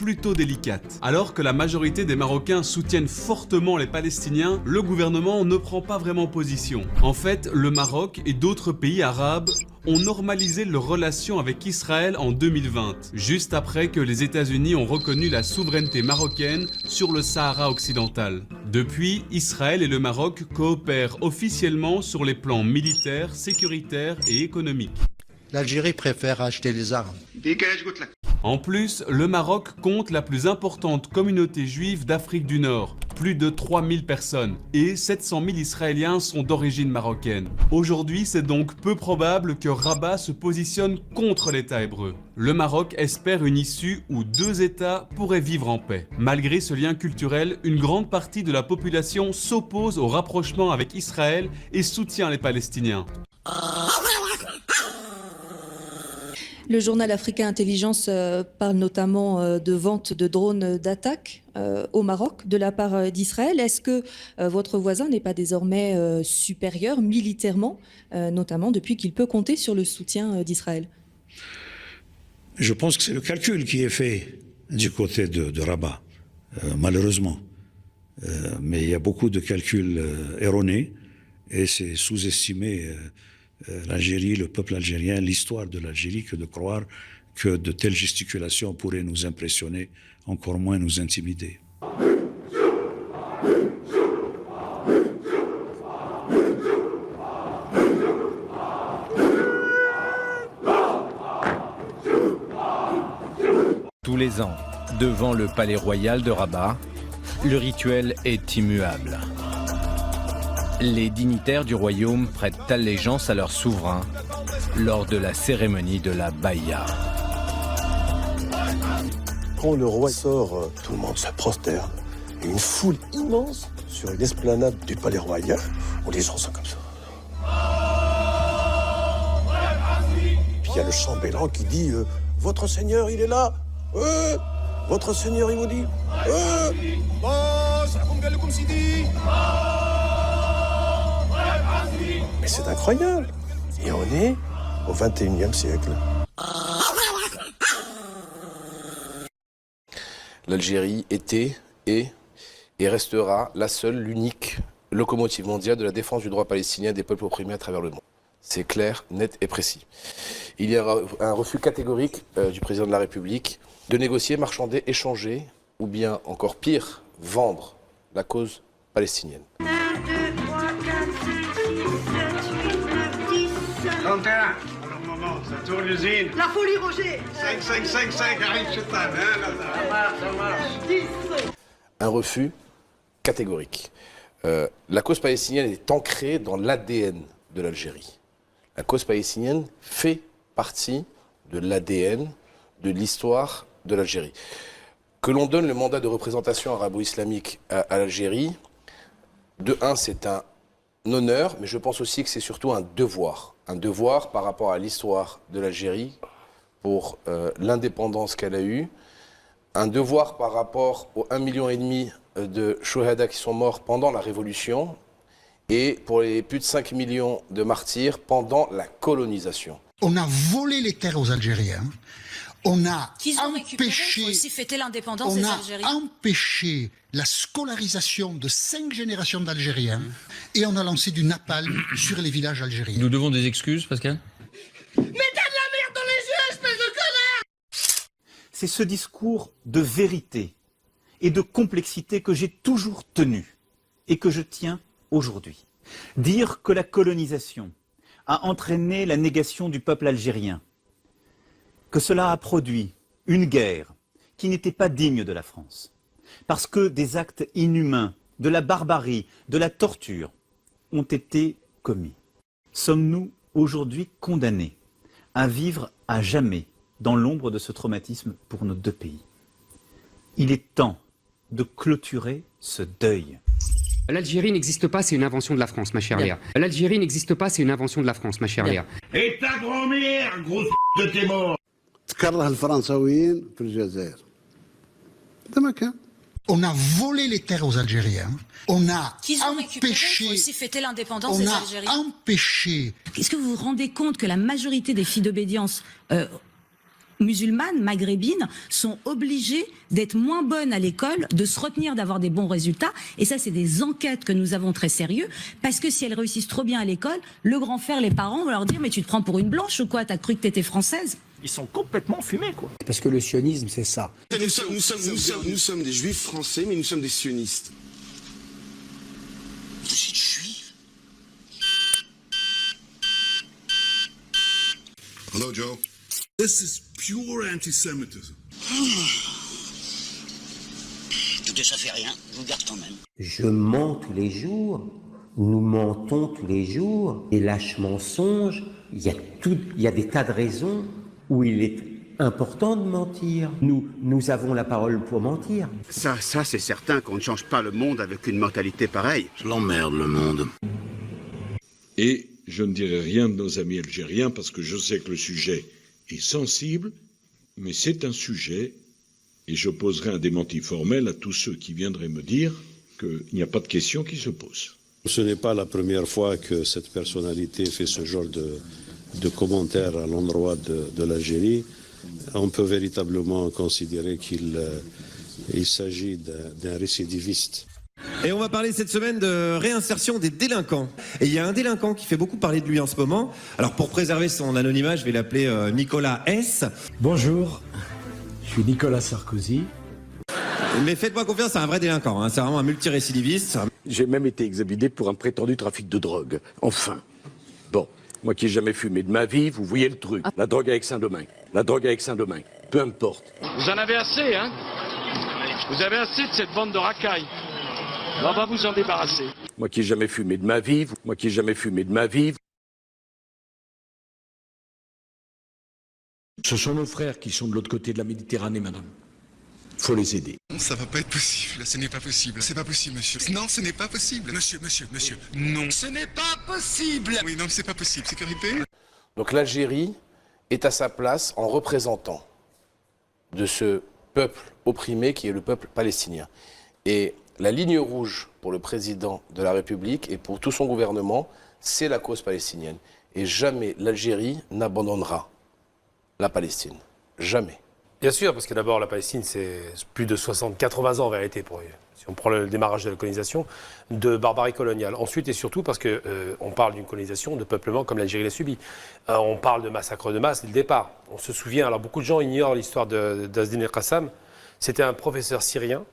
plutôt délicate. Alors que la majorité des Marocains soutiennent fortement les Palestiniens, le gouvernement ne prend pas vraiment position. En fait, le Maroc et d'autres pays arabes ont normalisé leurs relations avec Israël en 2020, juste après que les États-Unis ont reconnu la souveraineté marocaine sur le Sahara occidental. Depuis, Israël et le Maroc coopèrent officiellement sur les plans militaires, sécuritaires et économiques. L'Algérie préfère acheter les armes. En plus, le Maroc compte la plus importante communauté juive d'Afrique du Nord, plus de 3000 personnes, et 700 000 Israéliens sont d'origine marocaine. Aujourd'hui, c'est donc peu probable que Rabat se positionne contre l'État hébreu. Le Maroc espère une issue où deux États pourraient vivre en paix. Malgré ce lien culturel, une grande partie de la population s'oppose au rapprochement avec Israël et soutient les Palestiniens. Le journal Africa Intelligence parle notamment de vente de drones d'attaque au Maroc de la part d'Israël. Est-ce que votre voisin n'est pas désormais supérieur militairement, notamment depuis qu'il peut compter sur le soutien d'Israël ? Je pense que c'est le calcul qui est fait du côté de Rabat, malheureusement. Mais il y a beaucoup de calculs erronés et c'est sous-estimer l'Algérie, le peuple algérien, l'histoire de l'Algérie, que de croire que de telles gesticulations pourraient nous impressionner, encore moins nous intimider. Tous les ans, devant le palais royal de Rabat, le rituel est immuable. Les dignitaires du royaume prêtent allégeance à leur souverain lors de la cérémonie de la Baïa. Quand le roi sort, tout le monde se prosterne. Et une foule immense sur une esplanade du palais royal, où les gens sont comme ça. Puis il y a le chambellan qui dit « Votre Seigneur, il est là !» Votre Seigneur, il vous dit Mais c'est incroyable. Et on est au 21e siècle. L'Algérie était, est et restera la seule, l'unique locomotive mondiale de la défense du droit palestinien des peuples opprimés à travers le monde. C'est clair, net et précis. Il y a un refus catégorique du président de la République de négocier, marchander, échanger, ou bien encore pire, vendre la cause palestinienne. 1, 2, 3, 4, 5, 6, 7, 8, 9, 10. 31. Alors moment, ça tourne l'usine. La folie, Roger. 5, 5, 5, 5, arrive chez ta main. Ça marche, ça marche. 10. Un refus catégorique. La cause palestinienne est ancrée dans l'ADN de l'Algérie. La cause palestinienne fait partie de l'ADN de l'histoire de l'Algérie. Que l'on donne le mandat de représentation arabo-islamique à l'Algérie, de un, c'est un honneur, mais je pense aussi que c'est surtout un devoir. Un devoir par rapport à l'histoire de l'Algérie, pour l'indépendance qu'elle a eue, un devoir par rapport aux 1,5 million de Chouhada qui sont morts pendant la Révolution, et pour les plus de 5 millions de martyrs pendant la colonisation. On a volé les terres aux Algériens. On a empêché la scolarisation de 5 générations d'Algériens et on a lancé du napalm sur les villages algériens. Nous devons des excuses, Pascal ? Mais t'as de la merde dans les yeux, espèce de connard! C'est ce discours de vérité et de complexité que j'ai toujours tenu et que je tiens aujourd'hui. Dire que la colonisation a entraîné la négation du peuple algérien, que cela a produit une guerre qui n'était pas digne de la France, parce que des actes inhumains, de la barbarie, de la torture ont été commis. Sommes-nous aujourd'hui condamnés à vivre à jamais dans l'ombre de ce traumatisme pour nos deux pays? Il est temps de clôturer ce deuil. L'Algérie n'existe pas, c'est une invention de la France, ma chère Léa. L'Algérie n'existe pas, c'est une invention de la France, ma chère Léa. Et ta grand-mère, gros de tes morts! On a volé les terres aux Algériens. On a empêché l'indépendance des Algériens. empêché. Est-ce que vous vous rendez compte que la majorité des filles d'obédience musulmanes, maghrébines, sont obligées d'être moins bonnes à l'école, de se retenir d'avoir des bons résultats. Et ça, c'est des enquêtes que nous avons très sérieux, parce que si elles réussissent trop bien à l'école, le grand frère, les parents vont leur dire « Mais tu te prends pour une blanche ou quoi? T'as cru que t'étais française ?» Ils sont complètement fumés, quoi. Parce que le sionisme, c'est ça. Nous sommes des juifs français, mais nous sommes des sionistes. Vous êtes juif? Hello, Joe. This is pure anti-Semitism. Écoutez, ça fait rien, je vous garde quand même. Je mens tous les jours, nous mentons tous les jours, et lâches mensonges, il y a des tas de raisons où il est important de mentir. Nous avons la parole pour mentir. Ça c'est certain qu'on ne change pas le monde avec une mentalité pareille. Je l'emmerde, le monde. Et je ne dirai rien de nos amis algériens parce que je sais que le sujet est sensible, mais c'est un sujet et je poserai un démenti formel à tous ceux qui viendraient me dire qu'il n'y a pas de question qui se pose. Ce n'est pas la première fois que cette personnalité fait ce genre de commentaires à l'endroit de l'Algérie. On peut véritablement considérer qu'il s'agit d'un récidiviste. Et on va parler cette semaine de réinsertion des délinquants. Et il y a un délinquant qui fait beaucoup parler de lui en ce moment. Alors pour préserver son anonymat, je vais l'appeler Nicolas S. Bonjour, je suis Nicolas Sarkozy. Mais faites-moi confiance, c'est un vrai délinquant, hein. C'est vraiment un multirécidiviste. J'ai même été examiné pour un prétendu trafic de drogue. Enfin. Bon, moi qui n'ai jamais fumé de ma vie, vous voyez le truc. La drogue avec Saint-Domingue. La drogue avec Saint-Domingue. Peu importe. Vous en avez assez, hein? Vous avez assez de cette bande de racailles. On va vous en débarrasser. Moi qui n'ai jamais fumé de ma vie, moi qui n'ai jamais fumé de ma vie. Ce sont nos frères qui sont de l'autre côté de la Méditerranée, madame. Il faut les aider. Non, ça va pas être possible. Ce n'est pas possible. C'est pas possible, monsieur. Non, ce n'est pas possible. Monsieur. Non, ce n'est pas possible. Oui, non, c'est pas possible. Sécurité. Donc l'Algérie est à sa place en représentant de ce peuple opprimé qui est le peuple palestinien. Et la ligne rouge pour le président de la République et pour tout son gouvernement, c'est la cause palestinienne. Et jamais l'Algérie n'abandonnera la Palestine. Jamais. Bien sûr, parce que d'abord, la Palestine, c'est plus de 80 ans en vérité, si on prend le démarrage de la colonisation, de barbarie coloniale. Ensuite et surtout parce qu'on parle d'une colonisation de peuplement comme l'Algérie l'a subi. On parle de massacre de masse dès le départ. On se souvient, alors beaucoup de gens ignorent l'histoire d'Azdin El-Qassam. C'était un professeur syrien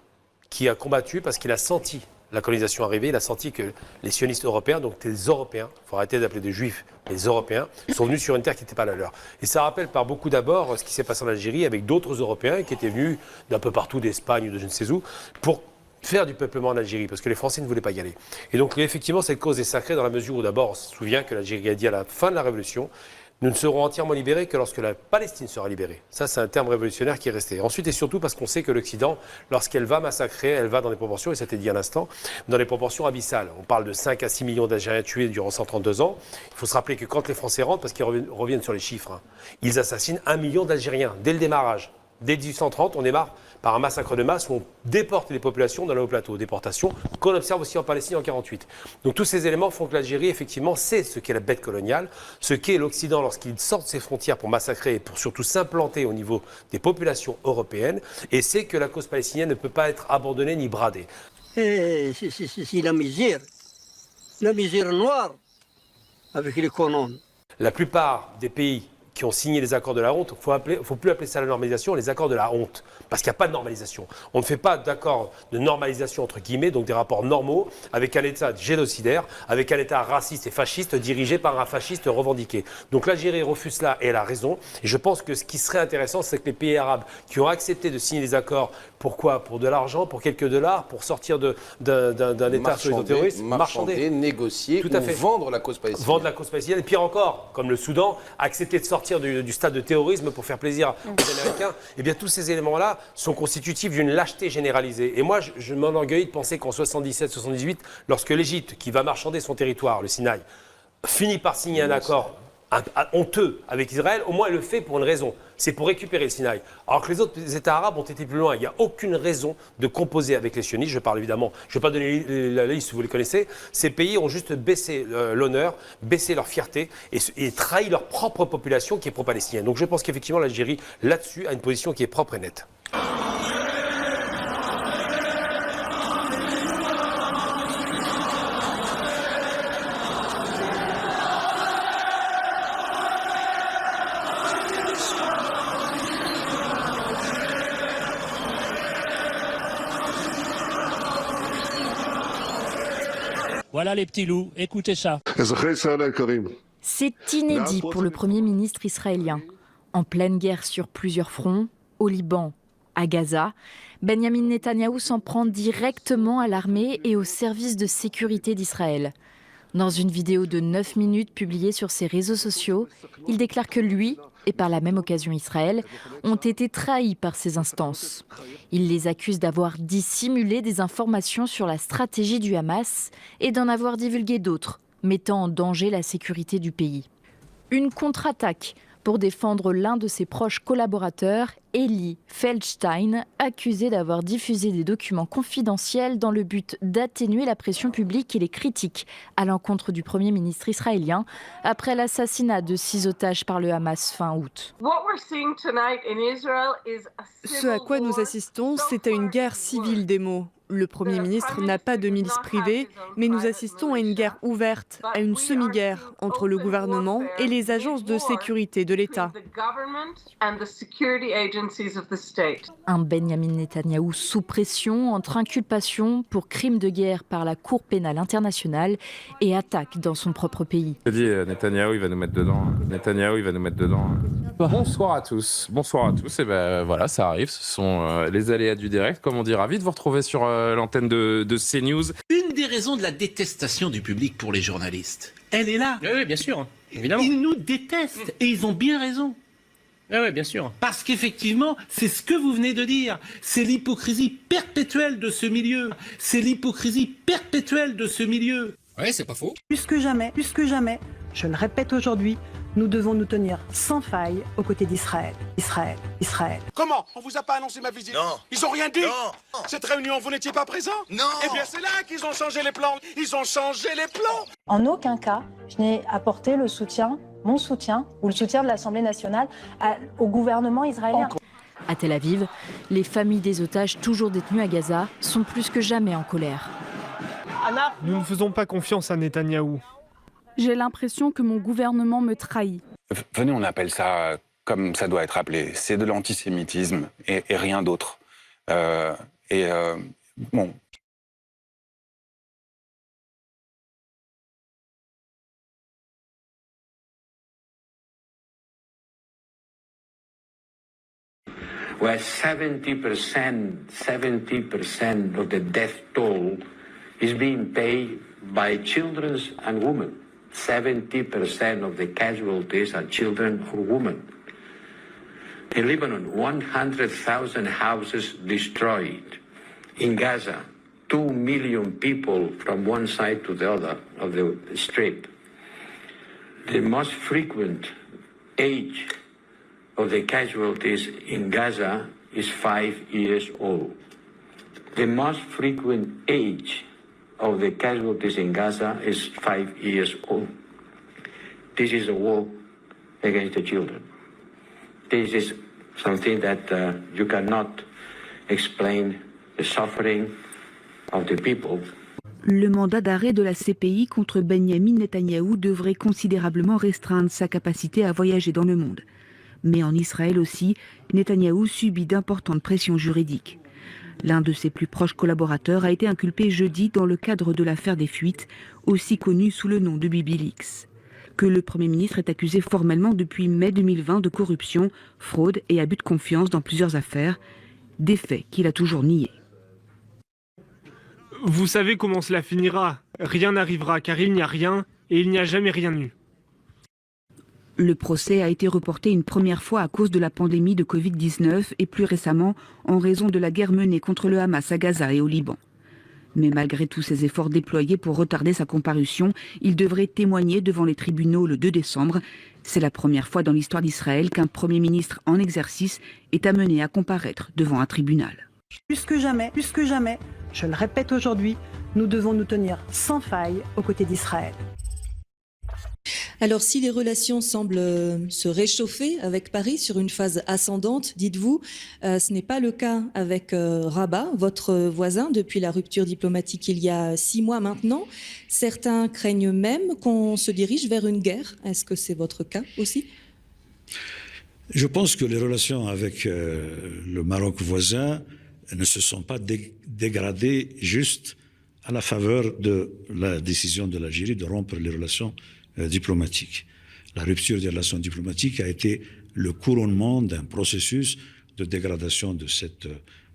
qui a combattu parce qu'il a senti la colonisation arriver, il a senti que les sionistes européens, donc les Européens, il faut arrêter d'appeler des Juifs, les Européens, sont venus sur une terre qui n'était pas la leur. Et ça rappelle par beaucoup d'abord ce qui s'est passé en Algérie avec d'autres Européens qui étaient venus d'un peu partout d'Espagne ou de je ne sais où, pour faire du peuplement en Algérie, parce que les Français ne voulaient pas y aller. Et donc effectivement, cette cause est sacrée dans la mesure où d'abord, on se souvient que l'Algérie a dit à la fin de la Révolution, nous ne serons entièrement libérés que lorsque la Palestine sera libérée. Ça, c'est un terme révolutionnaire qui est resté. Ensuite et surtout parce qu'on sait que l'Occident, lorsqu'elle va massacrer, elle va dans des proportions, et ça a été dit à l'instant, dans des proportions abyssales. On parle de 5 à 6 millions d'Algériens tués durant 132 ans. Il faut se rappeler que quand les Français rentrent, parce qu'ils reviennent sur les chiffres, hein, ils assassinent 1 million d'Algériens dès le démarrage. Dès 1830, on démarre par un massacre de masse où on déporte les populations dans le haut plateau. Déportation qu'on observe aussi en Palestine en 1948. Donc tous ces éléments font que l'Algérie, effectivement, sait ce qu'est la bête coloniale, ce qu'est l'Occident lorsqu'il sort de ses frontières pour massacrer et pour surtout s'implanter au niveau des populations européennes, et sait que la cause palestinienne ne peut pas être abandonnée ni bradée. C'est la misère noire avec les colons. La plupart des pays qui ont signé les accords de la honte, il ne faut plus appeler ça la normalisation, les accords de la honte, parce qu'il n'y a pas de normalisation. On ne fait pas d'accord de normalisation, entre guillemets, donc des rapports normaux, avec un État génocidaire, avec un État raciste et fasciste, dirigé par un fasciste revendiqué. Donc l'Algérie refuse cela, et elle a raison. Et je pense que ce qui serait intéressant, c'est que les pays arabes qui ont accepté de signer les accords, pourquoi ? Pour de l'argent, pour quelques dollars, pour sortir d'un État terroriste, marchander, négocier, tout à fait. Vendre la cause palestinienne. Vendre la cause palestinienne, et pire encore, comme le Soudan, accepter de sortir du stade de terrorisme pour faire plaisir aux Américains. Eh bien, tous ces éléments-là sont constitutifs d'une lâcheté généralisée. Et moi, je m'enorgueillis de penser qu'en 77-78, lorsque l'Égypte, qui va marchander son territoire, le Sinaï, finit par signer un accord honteux avec Israël, au moins elle le fait pour une raison, c'est pour récupérer le Sinaï. Alors que les autres États arabes ont été plus loin. Il n'y a aucune raison de composer avec les sionistes. Je parle évidemment, je ne vais pas donner la liste si vous les connaissez. Ces pays ont juste baissé l'honneur, baissé leur fierté et trahi leur propre population qui est pro-palestinienne. Donc je pense qu'effectivement l'Algérie, là-dessus, a une position qui est propre et nette. Voilà les petits loups, écoutez ça. C'est inédit pour le Premier ministre israélien. En pleine guerre sur plusieurs fronts, au Liban, à Gaza, Benjamin Netanyahou s'en prend directement à l'armée et aux services de sécurité d'Israël. Dans une vidéo de 9 minutes publiée sur ses réseaux sociaux, il déclare que lui, et par la même occasion Israël, ont été trahis par ces instances. Il les accuse d'avoir dissimulé des informations sur la stratégie du Hamas et d'en avoir divulgué d'autres, mettant en danger la sécurité du pays. Une contre-attaque pour défendre l'un de ses proches collaborateurs, Eli Feldstein, accusé d'avoir diffusé des documents confidentiels dans le but d'atténuer la pression publique et les critiques à l'encontre du Premier ministre israélien après l'assassinat de 6 otages par le Hamas fin août. Ce à quoi nous assistons, c'est à une guerre civile des mots. Le Premier ministre n'a pas de milice privée, mais nous assistons à une guerre ouverte, à une semi-guerre entre le gouvernement et les agences de sécurité de l'État. Un Benjamin Netanyahou sous pression entre inculpation pour crimes de guerre par la Cour pénale internationale et attaque dans son propre pays. Je dis, Netanyahou, il va nous mettre dedans. Netanyahou, il va nous mettre dedans. Bonsoir à tous. Bonsoir à tous. Et ben voilà, ça arrive. Ce sont les aléas du direct, comme on dit. Ravi de vous retrouver sur l'antenne de CNews. Une des raisons de la détestation du public pour les journalistes, elle est là. Oui, bien sûr, évidemment. Ils nous détestent et ils ont bien raison. Oui, bien sûr. Parce qu'effectivement, c'est ce que vous venez de dire. C'est l'hypocrisie perpétuelle de ce milieu. C'est l'hypocrisie perpétuelle de ce milieu. Oui, c'est pas faux. Plus que jamais, je le répète aujourd'hui, nous devons nous tenir sans faille aux côtés d'Israël. Israël. Comment? On vous a pas annoncé ma visite? Non. Ils ont rien dit? Non. Cette réunion, vous n'étiez pas présent? Non. Eh bien, c'est là qu'ils ont changé les plans. Ils ont changé les plans. En aucun cas, je n'ai apporté le soutien, mon soutien, ou le soutien de l'Assemblée nationale au gouvernement israélien. À Tel Aviv, les familles des otages toujours détenus à Gaza sont plus que jamais en colère. Nous ne faisons pas confiance à Netanyahou. J'ai l'impression que mon gouvernement me trahit. Venez, on appelle ça comme ça doit être appelé. C'est de l'antisémitisme et rien d'autre. Bon. Where 70% of the death toll is being paid by children and women. 70% of the casualties are children or women. In Lebanon, 100,000 houses destroyed. In Gaza, 2 million people from one side to the other of the strip. The most frequent age of the casualties in Gaza is 5 years old. The most frequent age of the casualties in Gaza is 5 years old. This is a war against the children. This is something that you cannot explain the suffering of the people. Le mandat d'arrêt de la CPI contre Benjamin Netanyahou devrait considérablement restreindre sa capacité à voyager dans le monde. Mais en Israël aussi, Netanyahou subit d'importantes pressions juridiques. L'un de ses plus proches collaborateurs a été inculpé jeudi dans le cadre de l'affaire des fuites, aussi connue sous le nom de Bibi-Leaks. Que le Premier ministre est accusé formellement depuis mai 2020 de corruption, fraude et abus de confiance dans plusieurs affaires, des faits qu'il a toujours niés. Vous savez comment cela finira. Rien n'arrivera car il n'y a rien et il n'y a jamais rien eu. Le procès a été reporté une première fois à cause de la pandémie de Covid-19 et plus récemment en raison de la guerre menée contre le Hamas à Gaza et au Liban. Mais malgré tous ces efforts déployés pour retarder sa comparution, il devrait témoigner devant les tribunaux le 2 décembre. C'est la première fois dans l'histoire d'Israël qu'un Premier ministre en exercice est amené à comparaître devant un tribunal. Plus que jamais, je le répète aujourd'hui, nous devons nous tenir sans faille aux côtés d'Israël. Alors, si les relations semblent se réchauffer avec Paris sur une phase ascendante, dites-vous, ce n'est pas le cas avec Rabat, votre voisin, depuis la rupture diplomatique il y a 6 mois maintenant. Certains craignent même qu'on se dirige vers une guerre. Est-ce que c'est votre cas aussi ? Je pense que les relations avec le Maroc voisin ne se sont pas dégradées juste à la faveur de la décision de l'Algérie de rompre les relations diplomatiques. La rupture des relations diplomatiques a été le couronnement d'un processus de dégradation de cette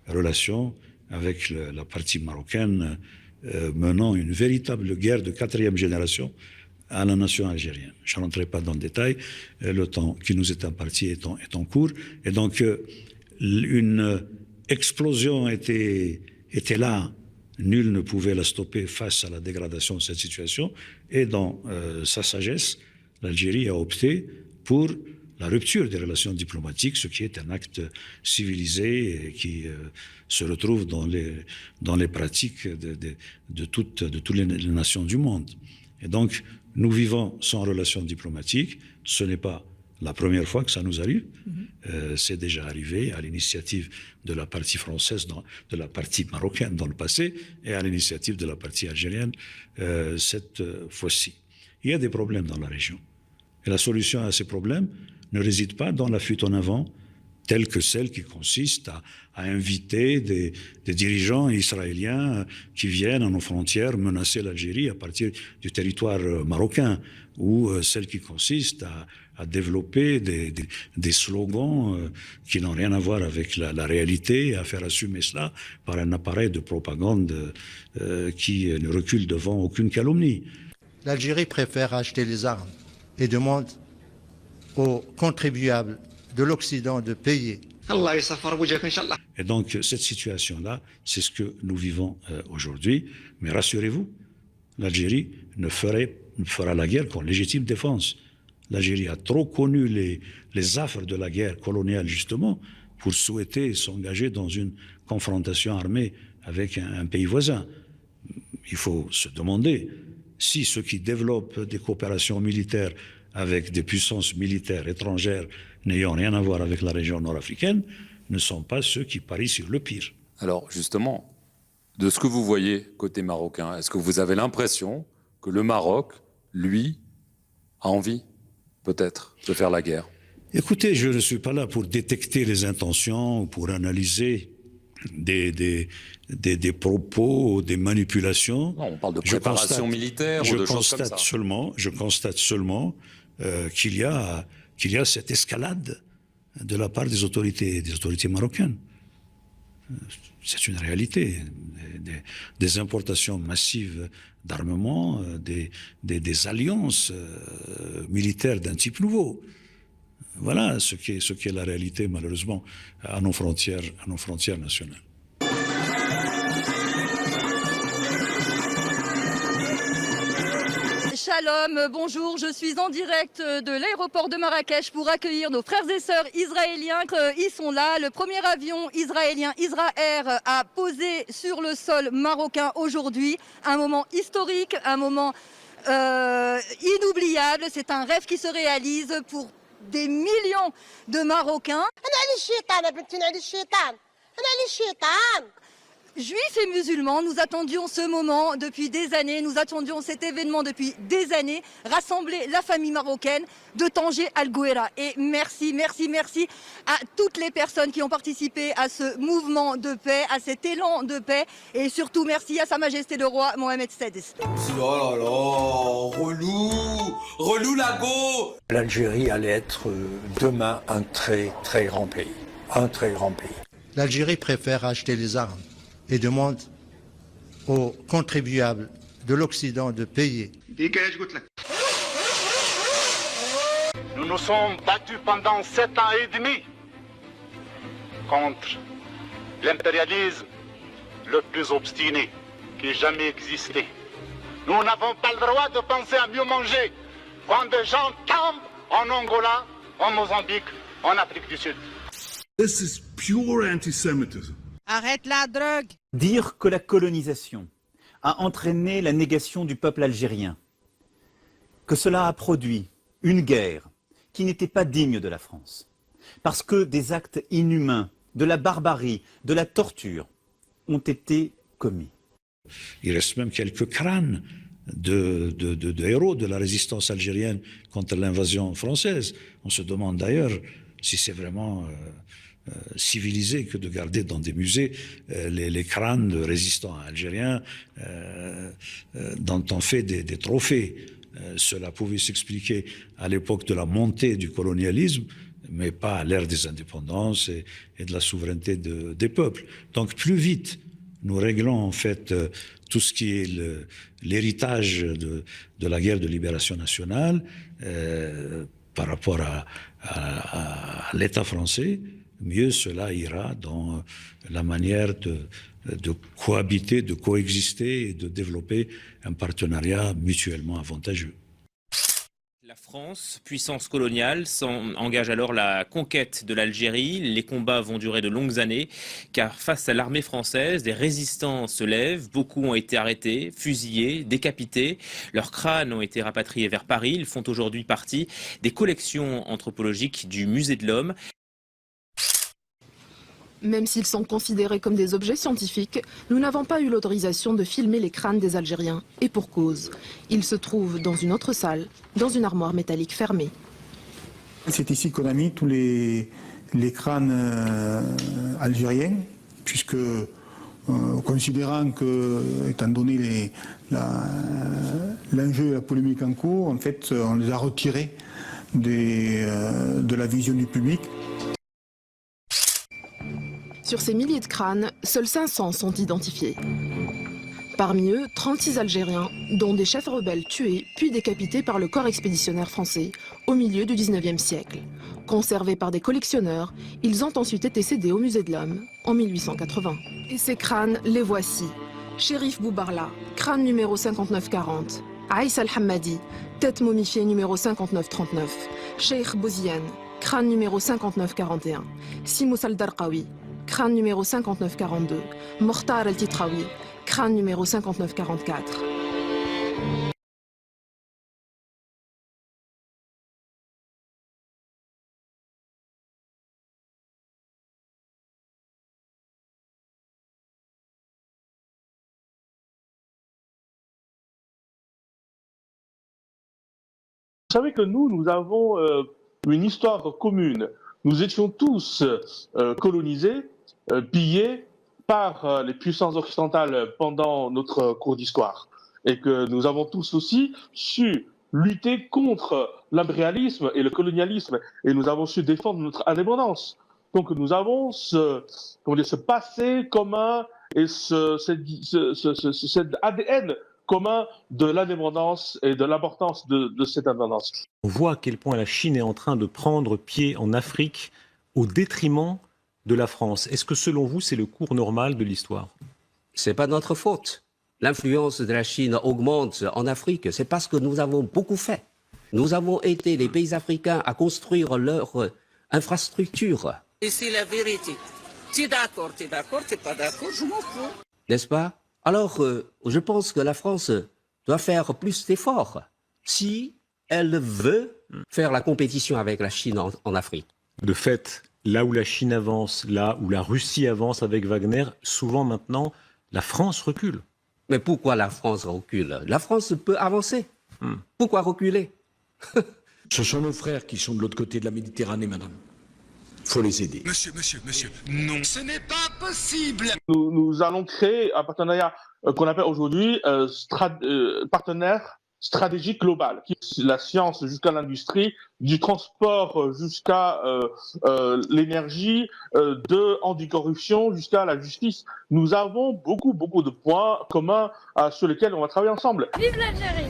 relation avec la partie marocaine menant une véritable guerre de 4e génération à la nation algérienne. Je ne rentrerai pas dans le détail, le temps qui nous est imparti est en cours. Et donc, une explosion était là. Nul ne pouvait la stopper face à la dégradation de cette situation. Et dans sa sagesse, l'Algérie a opté pour la rupture des relations diplomatiques, ce qui est un acte civilisé et qui se retrouve dans les pratiques de toutes les nations du monde. Et donc, nous vivons sans relations diplomatiques. Ce n'est pas la première fois que ça nous arrive. C'est déjà arrivé à l'initiative de la partie française, de la partie marocaine dans le passé, et à l'initiative de la partie algérienne cette fois-ci. Il y a des problèmes dans la région. Et la solution à ces problèmes ne réside pas dans la fuite en avant, telle que celle qui consiste à inviter des dirigeants israéliens qui viennent à nos frontières menacer l'Algérie à partir du territoire marocain, ou celle qui consiste à développer des slogans qui n'ont rien à voir avec la réalité, à faire assumer cela par un appareil de propagande qui ne recule devant aucune calomnie. L'Algérie préfère acheter les armes et demande aux contribuables de l'Occident de payer. Et donc, cette situation-là, c'est ce que nous vivons aujourd'hui. Mais rassurez-vous, l'Algérie ne fera la guerre qu'en légitime défense. L'Algérie a trop connu les affres de la guerre coloniale, justement, pour souhaiter s'engager dans une confrontation armée avec un pays voisin. Il faut se demander si ceux qui développent des coopérations militaires avec des puissances militaires étrangères n'ayant rien à voir avec la région nord-africaine ne sont pas ceux qui parient sur le pire. Alors, justement, de ce que vous voyez côté marocain, est-ce que vous avez l'impression que le Maroc, lui, a envie peut-être de faire la guerre? Écoutez, je ne suis pas là pour détecter les intentions ou pour analyser des propos, des manipulations. Non, on parle de préparation militaire ou de choses comme ça. Je constate seulement qu'il y a cette escalade de la part des autorités marocaines. C'est une réalité. Des importations massives d'armement, des alliances militaires d'un type nouveau. Voilà ce qu'est la réalité, malheureusement, à nos frontières nationales. Shalom, bonjour, je suis en direct de l'aéroport de Marrakech pour accueillir nos frères et sœurs israéliens. Ils sont là, le premier avion israélien Israël a posé sur le sol marocain aujourd'hui. Un moment historique, un moment inoubliable, c'est un rêve qui se réalise pour des millions de Marocains. Juifs et musulmans, nous attendions ce moment depuis des années, nous attendions cet événement depuis des années, rassembler la famille marocaine de Tanger Al Ghouera. Et merci à toutes les personnes qui ont participé à ce mouvement de paix, à cet élan de paix, et surtout merci à Sa Majesté le Roi Mohamed VI. Oh là là, relou la go. L'Algérie allait être demain un très très grand pays, L'Algérie préfère acheter les armes et demande aux contribuables de l'Occident de payer. Nous nous sommes battus pendant 7 ans et demi contre l'impérialisme le plus obstiné qui ait jamais existé. Nous n'avons pas le droit de penser à mieux manger quand des gens tombent en Angola, en Mozambique, en Afrique du Sud. This is pure anti-Semitism. Arrête la drogue. Dire que la colonisation a entraîné la négation du peuple algérien, que cela a produit une guerre qui n'était pas digne de la France, parce que des actes inhumains, de la barbarie, de la torture ont été commis. Il reste même quelques crânes de héros de la résistance algérienne contre l'invasion française. On se demande d'ailleurs si c'est vraiment civilisé que de garder dans des musées les crânes de résistants algériens dont on fait des trophées. Cela pouvait s'expliquer à l'époque de la montée du colonialisme, mais pas à l'ère des indépendances et de la souveraineté des peuples. Donc plus vite nous réglons en fait tout ce qui est l'héritage de la guerre de libération nationale par rapport à l'État français, mieux cela ira dans la manière de cohabiter, de coexister et de développer un partenariat mutuellement avantageux. La France, puissance coloniale, engage alors la conquête de l'Algérie. Les combats vont durer de longues années, car face à l'armée française, des résistants se lèvent. Beaucoup ont été arrêtés, fusillés, décapités. Leurs crânes ont été rapatriés vers Paris. Ils font aujourd'hui partie des collections anthropologiques du Musée de l'Homme. Même s'ils sont considérés comme des objets scientifiques, nous n'avons pas eu l'autorisation de filmer les crânes des Algériens. Et pour cause. Ils se trouvent dans une autre salle, dans une armoire métallique fermée. C'est ici qu'on a mis tous les crânes algériens, puisque considérant que, étant donné l'enjeu et la polémique en cours, en fait, on les a retirés de la vision du public. Sur ces milliers de crânes, seuls 500 sont identifiés. Parmi eux, 36 Algériens, dont des chefs rebelles tués puis décapités par le corps expéditionnaire français au milieu du 19e siècle. Conservés par des collectionneurs, ils ont ensuite été cédés au Musée de l'Homme en 1880. Et ces crânes, les voici. Chérif Boubarla, crâne numéro 5940. Aïssa Al-Hammadi, tête momifiée numéro 5939. Cheikh Bouziane, crâne numéro 5941. Simous Al-Darqawi, crâne numéro 5942, Mokhtar El-Titraoui, crâne numéro 5944. Vous savez que nous avons une histoire commune. Nous étions tous colonisés, pillés par les puissances occidentales pendant notre cours d'histoire. Et que nous avons tous aussi su lutter contre l'impérialisme et le colonialisme. Et nous avons su défendre notre indépendance. Donc nous avons ce passé commun et cet ADN commun de l'indépendance et de l'importance de cette indépendance. On voit à quel point la Chine est en train de prendre pied en Afrique au détriment de la France. Est-ce que selon vous, c'est le cours normal de l'histoire? C'est pas notre faute. L'influence de la Chine augmente en Afrique. C'est parce que nous avons beaucoup fait. Nous avons été les pays africains à construire leur infrastructure. Et c'est la vérité. Tu es d'accord, tu n'es pas d'accord, je m'en fous. N'est-ce pas? Alors, je pense que la France doit faire plus d'efforts si elle veut faire la compétition avec la Chine en Afrique. De fait, là où la Chine avance, là où la Russie avance avec Wagner, souvent maintenant, la France recule. Mais pourquoi la France recule? La France peut avancer. Pourquoi reculer? Ce sont nos frères qui sont de l'autre côté de la Méditerranée, madame. Il faut les aider. Monsieur, non, ce n'est pas possible. Nous allons créer un partenariat qu'on appelle aujourd'hui partenaire stratégique global. La science jusqu'à l'industrie, du transport jusqu'à l'énergie, de anticorruption jusqu'à la justice. Nous avons beaucoup de points communs sur lesquels on va travailler ensemble. Vive l'Algérie!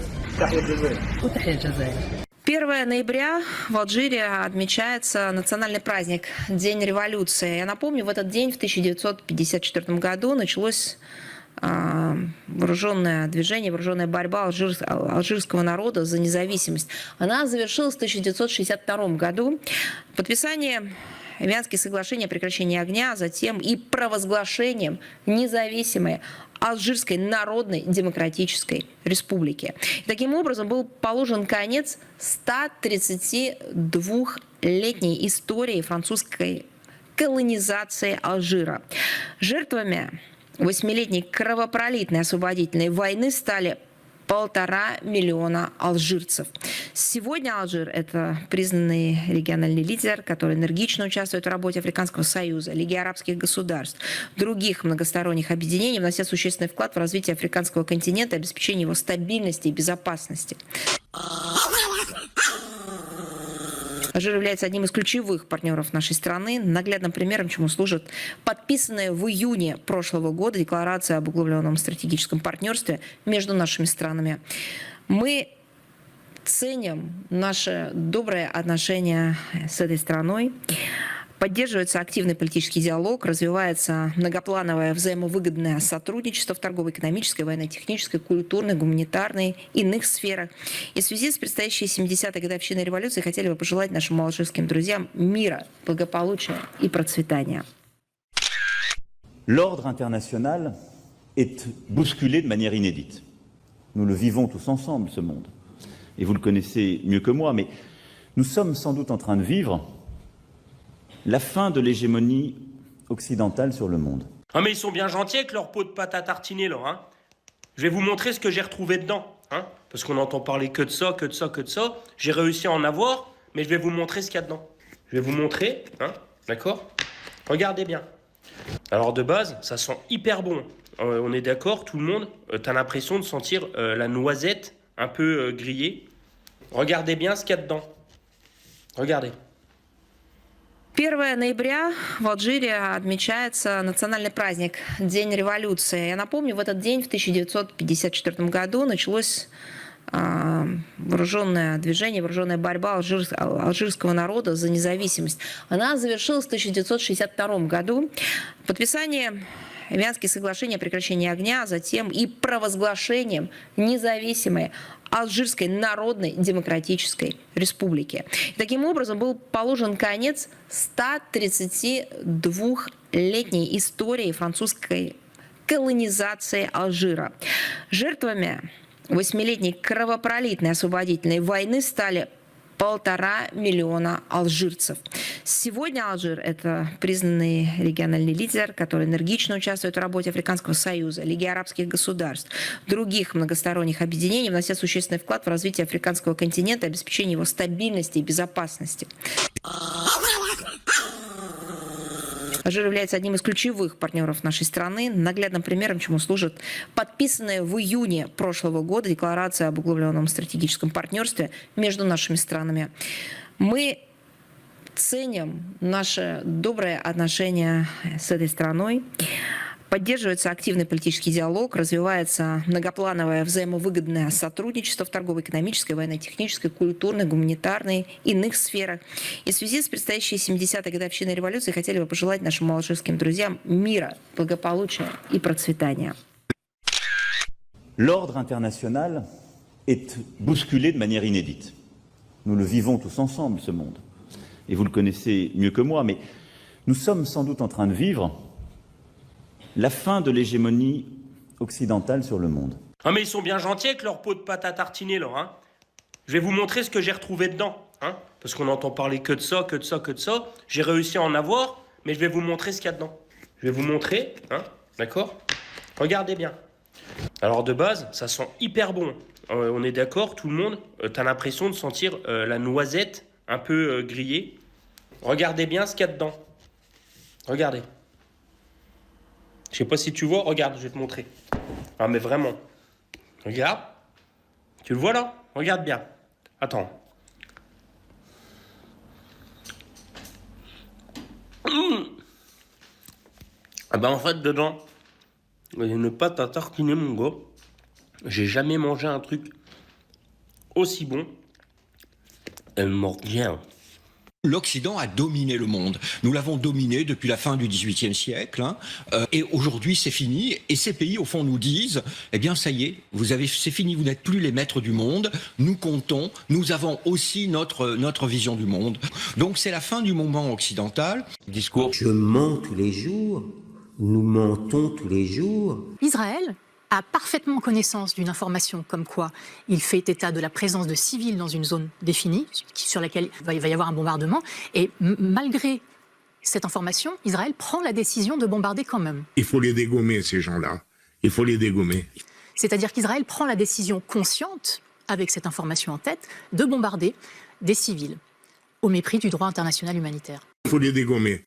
1 ноября в Алжире отмечается национальный праздник, День революции. Я напомню, в этот день, в 1954 году, началось вооруженное движение, вооруженная борьба алжирского народа за независимость. Она завершилась в 1962 году. Подписание Вианских соглашений о прекращении огня, а затем и провозглашением независимой Алжирской Народной Демократической Республики. И таким образом был положен конец 132-летней истории французской колонизации Алжира. Жертвами 8-летней кровопролитной освободительной войны стали 1,5 миллиона алжирцев. Сегодня Алжир – это признанный региональный лидер, который энергично участвует в работе Африканского союза, Лиги арабских государств, других многосторонних объединений, внося существенный вклад в развитие африканского континента и обеспечение его стабильности и безопасности. Алжир является одним из ключевых партнеров нашей страны. Наглядным примером, чему служит подписанная в июне прошлого года декларация об углубленном стратегическом партнерстве между нашими странами. Мы ценим наше доброе отношение с этой страной. Поддерживается активный политический диалог, развивается многоплановое взаимовыгодное сотрудничество в торгово-экономической, военно-технической, культурной, гуманитарной, иных сферах. И в связи с предстоящей 70-й годовщиной революции хотели бы пожелать нашим алжирским друзьям мира, благополучия и процветания. L'ordre international est bousculé de manière inédite. Nous le vivons tous ensemble, ce monde. Et vous le connaissez mieux que moi, mais nous sommes sans doute en train de vivre la fin de l'hégémonie occidentale sur le monde. Ah mais ils sont bien gentils avec leur pot de pâte à tartiner là, hein. Je vais vous montrer ce que j'ai retrouvé dedans, hein. Parce qu'on n'entend parler que de ça, que de ça, que de ça. J'ai réussi à en avoir, mais je vais vous montrer ce qu'il y a dedans. Je vais vous montrer, hein, d'accord? Regardez bien. Alors de base, ça sent hyper bon. On est d'accord, tout le monde, t'as l'impression de sentir la noisette un peu grillée. Regardez bien ce qu'il y a dedans. Regardez. 1 ноября в Алжире отмечается национальный праздник День революции. Я напомню, в этот день, в 1954 году, началось вооруженное движение, вооруженная борьба алжирского народа за независимость. Она завершилась в 1962 году. Подписание Вианских соглашений о прекращении огня, а затем и провозглашением независимой Алжирской Народной Демократической Республики. И таким образом был положен конец 132-летней истории французской колонизации Алжира. Жертвами 8-летней кровопролитной освободительной войны стали 1,5 миллиона алжирцев. Сегодня Алжир – это признанный региональный лидер, который энергично участвует в работе Африканского союза, Лиги арабских государств, других многосторонних объединений, внося существенный вклад в развитие африканского континента и обеспечение его стабильности и безопасности. Алжир является одним из ключевых партнеров нашей страны. Наглядным примером, чему служит подписанная в июне прошлого года декларация об углубленном стратегическом партнерстве между нашими странами. Мы ценим наше доброе отношение с этой страной. Поддерживается активный политический диалог, развивается многоплановое взаимовыгодное сотрудничество в торгово-экономической, военно-технической, культурной, гуманитарной, иных сферах. И в связи с предстоящей 70-й годовщиной революции хотели бы пожелать нашим алжирским друзьям мира, благополучия и процветания. L'ordre international est bousculé de manière inédite. Nous le vivons tous ensemble, ce monde. Et vous le connaissez mieux que moi, mais nous sommes sans doute en train de vivre la fin de l'hégémonie occidentale sur le monde. Ah mais ils sont bien gentils avec leur pot de pâte à tartiner là, hein. Je vais vous montrer ce que j'ai retrouvé dedans, hein. Parce qu'on n'entend parler que de ça, que de ça, que de ça. J'ai réussi à en avoir, mais je vais vous montrer ce qu'il y a dedans. Je vais vous montrer, hein, d'accord? Regardez bien. Alors de base, ça sent hyper bon. On est d'accord, tout le monde, t'as l'impression de sentir la noisette un peu grillée. Regardez bien ce qu'il y a dedans. Regardez. Je sais pas si tu vois, regarde, je vais te montrer. Ah mais vraiment. Regarde. Tu le vois là? Regarde bien. Attends. Ah bah en fait dedans, il y a une pâte à tartiner mon gars. J'ai jamais mangé un truc aussi bon. Elle mord bien. L'Occident a dominé le monde. Nous l'avons dominé depuis la fin du XVIIIe siècle. Et aujourd'hui, c'est fini. Et ces pays, au fond, nous disent, eh bien, ça y est, c'est fini, vous n'êtes plus les maîtres du monde. Nous comptons. Nous avons aussi notre vision du monde. Donc, c'est la fin du moment occidental. Discours. Je mens tous les jours. Nous mentons tous les jours. Israël a parfaitement connaissance d'une information comme quoi il fait état de la présence de civils dans une zone définie, sur laquelle il va y avoir un bombardement, et malgré cette information, Israël prend la décision de bombarder quand même. Il faut les dégommer, ces gens-là. Il faut les dégommer. C'est-à-dire qu'Israël prend la décision consciente, avec cette information en tête, de bombarder des civils, au mépris du droit international humanitaire. Il faut les dégommer.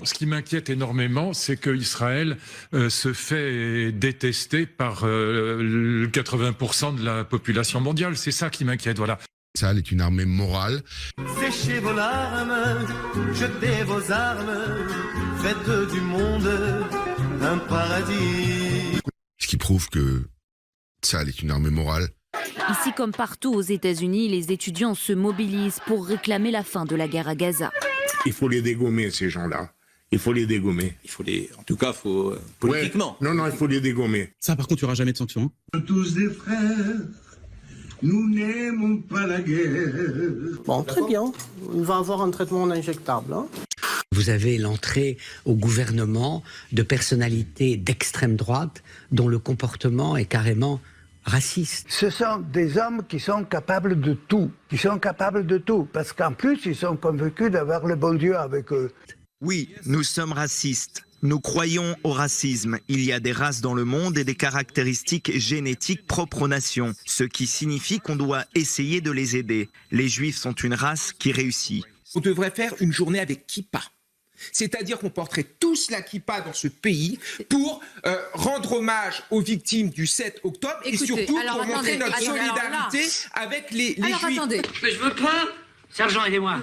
Ce qui m'inquiète énormément, c'est qu'Israël se fait détester par 80% de la population mondiale. C'est ça qui m'inquiète, voilà. Israël est une armée morale. Séchez vos larmes, jetez vos armes, faites du monde un paradis. Ce qui prouve que Israël est une armée morale. Ici comme partout aux États-Unis, les étudiants se mobilisent pour réclamer la fin de la guerre à Gaza. Il faut les dégommer, ces gens-là. Il faut les dégommer. En tout cas, politiquement. Ouais. Non, il faut les dégommer. Ça, par contre, il n'y aura jamais de sanctions. Tous des frères, nous n'aimons pas la guerre. Bon, très bien. Il va avoir un traitement injectable. Vous avez l'entrée au gouvernement de personnalités d'extrême droite dont le comportement est carrément raciste. Ce sont des hommes qui sont capables de tout. Parce qu'en plus, ils sont convaincus d'avoir le bon Dieu avec eux. Oui, nous sommes racistes. Nous croyons au racisme. Il y a des races dans le monde et des caractéristiques génétiques propres aux nations, ce qui signifie qu'on doit essayer de les aider. Les Juifs sont une race qui réussit. On devrait faire une journée avec kippa. C'est-à-dire qu'on porterait tous la kippa dans ce pays pour rendre hommage aux victimes du 7 octobre et surtout pour montrer notre solidarité avec les Juifs. Attendez. Mais je veux pas. Sergent, aidez-moi.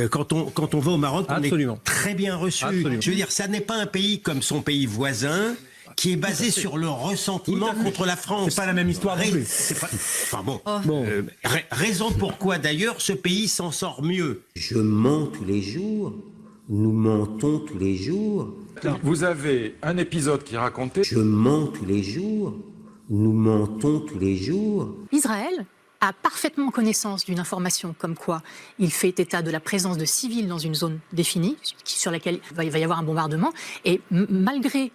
Quand on va au Maroc, on Absolument. est très bien reçu. Absolument. Je veux dire, ça n'est pas un pays comme son pays voisin qui est basé sur le ressentiment contre la France. C'est pas la même histoire non plus. Enfin bon. Raison pourquoi d'ailleurs ce pays s'en sort mieux. Je mens tous les jours. Nous mentons tous les jours. Vous avez un épisode qui racontait... Je mens tous les jours. Nous mentons tous les jours. Israël a parfaitement connaissance d'une information comme quoi il fait état de la présence de civils dans une zone définie, sur laquelle il va y avoir un bombardement, et malgré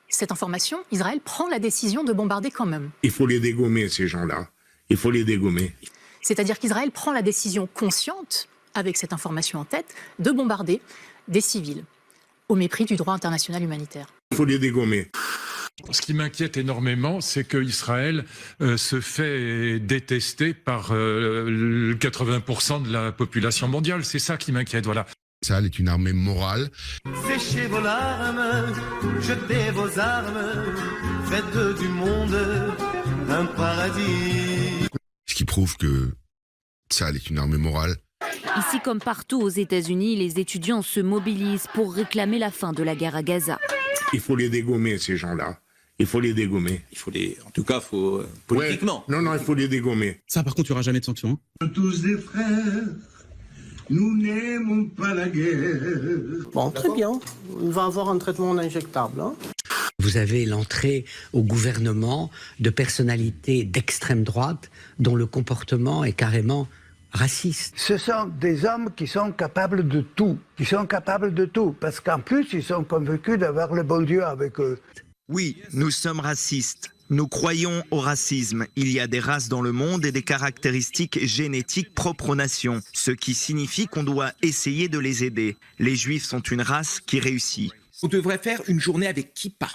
cette information, Israël prend la décision de bombarder quand même. Il faut les dégommer, ces gens-là. Il faut les dégommer. C'est-à-dire qu'Israël prend la décision consciente, avec cette information en tête, de bombarder des civils, au mépris du droit international humanitaire. Il faut les dégommer. Ce qui m'inquiète énormément, c'est qu'Israël se fait détester par 80% de la population mondiale. C'est ça qui m'inquiète, voilà. Israël est une armée morale. Séchez vos larmes, jetez vos armes, faites du monde un paradis. Ce qui prouve que Israël est une armée morale. Ici comme partout aux États-Unis, les étudiants se mobilisent pour réclamer la fin de la guerre à Gaza. Il faut les dégommer, ces gens-là. Il faut les dégommer. En tout cas, politiquement. Ouais. Non, il faut les dégommer. Ça, par contre, il n'y aura jamais de sanctions. Tous des frères, nous n'aimons pas la guerre. Bon, très bien. Il va avoir un traitement injectable. Vous avez l'entrée au gouvernement de personnalités d'extrême droite dont le comportement est carrément raciste. Ce sont des hommes qui sont capables de tout. Parce qu'en plus, ils sont convaincus d'avoir le bon Dieu avec eux. Oui, nous sommes racistes. Nous croyons au racisme. Il y a des races dans le monde et des caractéristiques génétiques propres aux nations, ce qui signifie qu'on doit essayer de les aider. Les Juifs sont une race qui réussit. On devrait faire une journée avec kippa.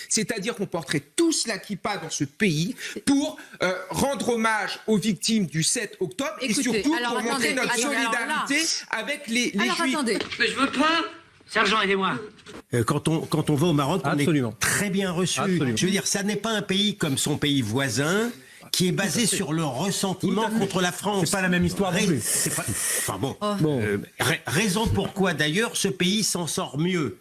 C'est-à-dire qu'on porterait tous la kippa dans ce pays pour rendre hommage aux victimes du 7 octobre et surtout pour montrer notre solidarité avec les Juifs. Attendez. Mais je veux pas. Sergent, aidez-moi. Quand on va au Maroc, on Absolument. est très bien reçu. Absolument. Je veux dire, ça n'est pas un pays comme son pays voisin qui est basé sur le ressentiment contre la France. C'est pas la même histoire non plus. Raison pourquoi d'ailleurs ce pays s'en sort mieux.